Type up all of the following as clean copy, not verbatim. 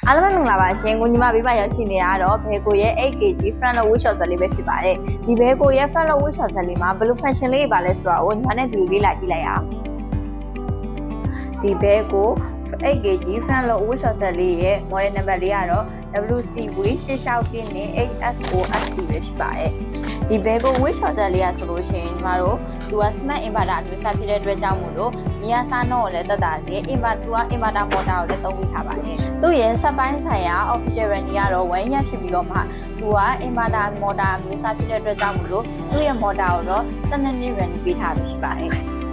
အားလုံးမင်္ဂလာပါရှင်ကိုညီမဘေးမှာရောက်ရှိနေတာတော့ဘဲကိုရဲ့ 8kg front load weight short ဇက်လေးပဲဖြစ်ပါတယ်ဒီဘဲကိုရဲ့ front load weight short ဇက်လေးမှာဘယ်လို function လေးပါလဲဆိုတော့ညီမနဲ့ဒီလိုလေးလာကြည့်လိုက်အောင်ဒီဘဲကို 8kg front load weight short ဇက်လေးရဲ့ model number လေးကတော့ WCV 86နဲ့ 8SOST ပဲဖြစ်ပါတယ်ဒီဘဲကို weight short ဇက်လေးရဆိုလို့ရှိရင်ညီမတို့သူက smart inverter မျိုးစဖြစ်တဲ့အတွက်ကြောင့်မို့လို့နေရာစားနှုန်းကိုလည်းတက်တာစီ inverter motor ကိုလည်းသုံးပြီးထားပါတယ်သူရဲ့စက်ပိုင်းဆိုင်ရာ official running ကတော့ 1 year ဖြစ်ပြီးတော့မှသူက inverter motor မျိုးစဖြစ်တဲ့အတွက်ကြောင့်မို့လို့သူရဲ့ motor ကိုတော့12နှစ် running ပေးထားပြီးရှိပါတယ်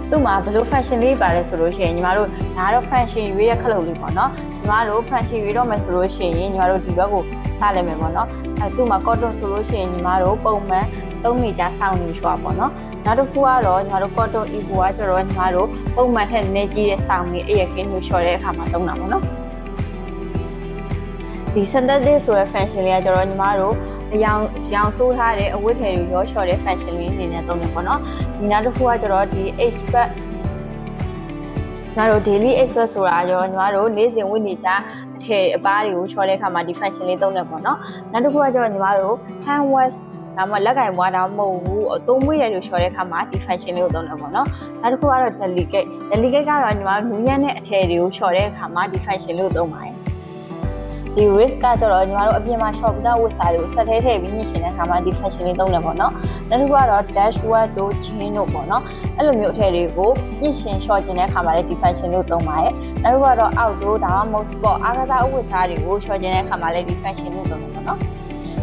သူ့မှာဘယ်လို function လေးပါလဲဆိုလို့ရှိရင်ညီမတို့ဒါကတော့ function ရွေးတဲ့ခလုတ်လေးပေါ့နော်ညီမတို့ function ရွေးတော့မယ်ဆိုလို့ရှိရင်ညီမတို့ဒီဘက်ကိုစားလိုက်မယ်ပေါ့နော်သူ့မှာ cotton ဆိုလို့ရှိရင်ညီမတို့ပုံမှန်3မိနစ်ကြာစောင့်နေရှော့ပေါ့နော်နောက်တစ်ခုကတော့ညီမတို့ cotton eco ကကျတော့ညီမတို့ပုံမှန်ထက်နည်းကြီးတဲ့စောင့်ပြီးအရက်ခင်းမျိုးလျှော်တဲ့အခါမှာသုံးတာပေါ့နော်ဒီ synthetic ဆိုတဲ့ function လေးကကျတော့ညီမတို့ရောင်ဆိုးထားတဲ့အဝတ်ထည်တွေရောလျှော်တဲ့ function လေးအနေနဲ့သုံးတယ်ပေါ့နော်ဒီနောက်တစ်ခုကကျတော့ဒီ expert ညီမတို့ daily expert ဆိုတာကျတော့ညီမတို့နေ့စဉ်ဝတ်နေကြအထည်အပားတွေကိုလျှော်တဲ့အခါမှာဒီ function လေးသုံးတယ်ပေါ့နော်နောက်တစ်ခုကကျတော့ညီမတို့ hand washဒါမှလက်ကင်ဘွားတောင်မဟုတ်ဘူးအသုံးမွေးရလို့လျှော်တဲ့အခါမှာဒီ function လေးကိုသုံးတယ်ပေါ့နော်နောက်တစ်ခုကတော့ delicate ကတော့ညီမတို့နူးညံ့တဲ့အထည်တွေကိုလျှော်တဲ့အခါမှာဒီ function လေးကိုသုံးပါတယ်ဒီ risk ကကျတော့ညီမတို့အပြင်မှာ short ပြီးသားဝတ်စားတွေကိုဆက်ထဲထည့်ပြီးညှစ်ရှင်တဲ့အခါမှာဒီ function လေးသုံးတယ်ပေါ့နော်နောက်တစ်ခုကတော့ dashboard တို့ jean တို့ပေါ့နော်အဲ့လိုမျိုးအထည်တွေကိုညှစ်ရှင် short ကျင်တဲ့အခါမှာလည်းဒီ function လေးကိုသုံးပါတယ်နောက်တစ်ခုကတော့ outdoor ဒါမှမဟုတ် sport အားကစားအဝတ်စားတွေကို short ကျင်တဲ့အခါမှာလည်းဒီ function လေးကိုသုံးတယ်ပေါ့နော်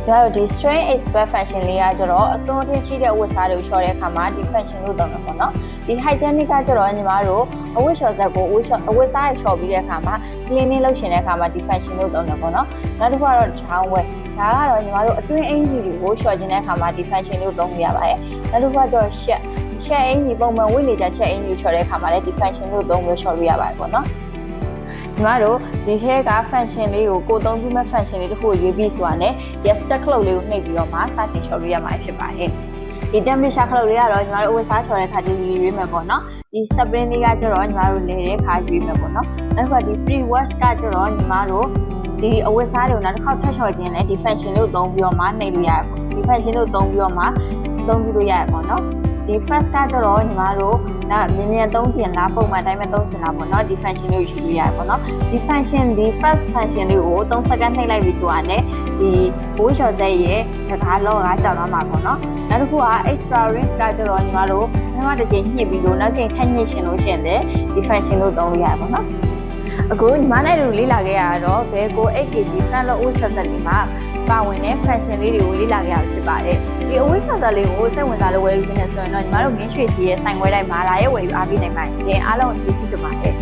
ဒါတော့ဒီ strain expert function လေးကကျတော့အစွန်းထင်းရှိတဲ့ဝတ်စားတွေကိုလျှော်တဲ့အခါမှာဒီ function လို့သုံးတယ်ပေါ့နော်ဒီ hygienic ကကျတော့ညီမတို့အဝတ်လျှော်ဆက်ကိုအဝတ်စားတွေလျှော်ပြီးတဲ့အခါမှာ cleaning လုပ်ရှင်တဲ့အခါမှာဒီ function လို့သုံးတယ်ပေါ့နော်နောက်တစ်ခုကတော့ down wear ဒါကတော့ညီမတို့အတွင်းအင်ဂျီတွေကိုလျှော်ခြင်းတဲ့အခါမှာဒီ function လို့သုံးရပါတယ်နောက်တစ်ခုကတော့ shed အင်ဂျီပုံမှန်ဝတ်နေကြ shed အင်ဂျီလျှော်တဲ့အခါမှာလည်းဒီ function လို့သုံးပြီးလျှော်လို့ရပါတယ်ပေါ့နော်ညီမတို့ဒီထဲက function လေးကိုသုံးပြီးမဲ့ function လေးတစ်ခုရွေးပြီးဆိုတာနဲ့ yes stack ခလုတ်လေးကိုနှိပ်ပြီးတော့မှစတင်လျှော်လို့ရမှာဖြစ်ပါတယ်ဒီ temperature ခလုတ်လေးကတော့ညီမတို့အဝတ်စားလျှော်တဲ့အခါဒီရွေးမယ်ပေါ့နော်ဒီ spring လေးကကျတော့ညီမတို့လေတဲ့အခါရွေးမယ်ပေါ့နော်နောက်တစ်ခါဒီ pre wash ကကျတော့ညီမတို့ဒီအဝတ်စားတွေကိုနောက်တစ်ခေါက်ထပ်လျှော်ခြင်းနဲ့ဒီ function လေးကိုသုံးပြီးတော့မှနှိပ်လို့ရတယ်ပေါ့ဒီ function လေးကိုသုံးပြီးတော့မှသုံးပြီးလို့ရတယ်ပေါ့နော်ဒီ first ကကျတော့ညီမတို့မြင်သုံးကျင်လားပုံမှန်တိုင်းပဲသုံးကျင်လားပေါ့နော်ဒီ function လေးကိုယူလို့ရတယ်ပေါ့နော်ဒီ function ဒီ first function လေးကို3စက္ကန့်နှိပ်လိုက်ပြီဆိုတာနဲ့ဒီ weight short ဇက်ရဲ့တကားလောကကြောက်သွားမှာပေါ့နော်နောက်တစ်ခုက extra risk ကကျတော့ညီမတို့တစ်ချိန်ညှစ်ပြီးလို့နောက်ချိန်ထပ်ညှစ်ရှင်လို့ရှင်တယ်ဒီ function လို့သုံးလို့ရတယ်ပေါ့နော်အခုညီမနဲ့တို့လေ့လာခဲ့ရတော့ဘဲကို 8kg front load weight short ဇက်လေးမှာပါဝင်တဲ့ function လေးတွေကိုလေ့လာခဲ့ရဖြစ်ပါတယ်ဒီအဝတ်ချစာလေးကိုစိတ်ဝင်စားလို့ဝယ်ယူခြင်းနဲ့ဆိုရင်တော့ညီမတို့မင်းရွှေစီရဲ့ဆိုင်ခွဲတိုင်းမှာလာရဲဝယ်ယူအားပေးနိုင်ပါရှင်အားလုံးကျေးဇူးတင်ပါတယ်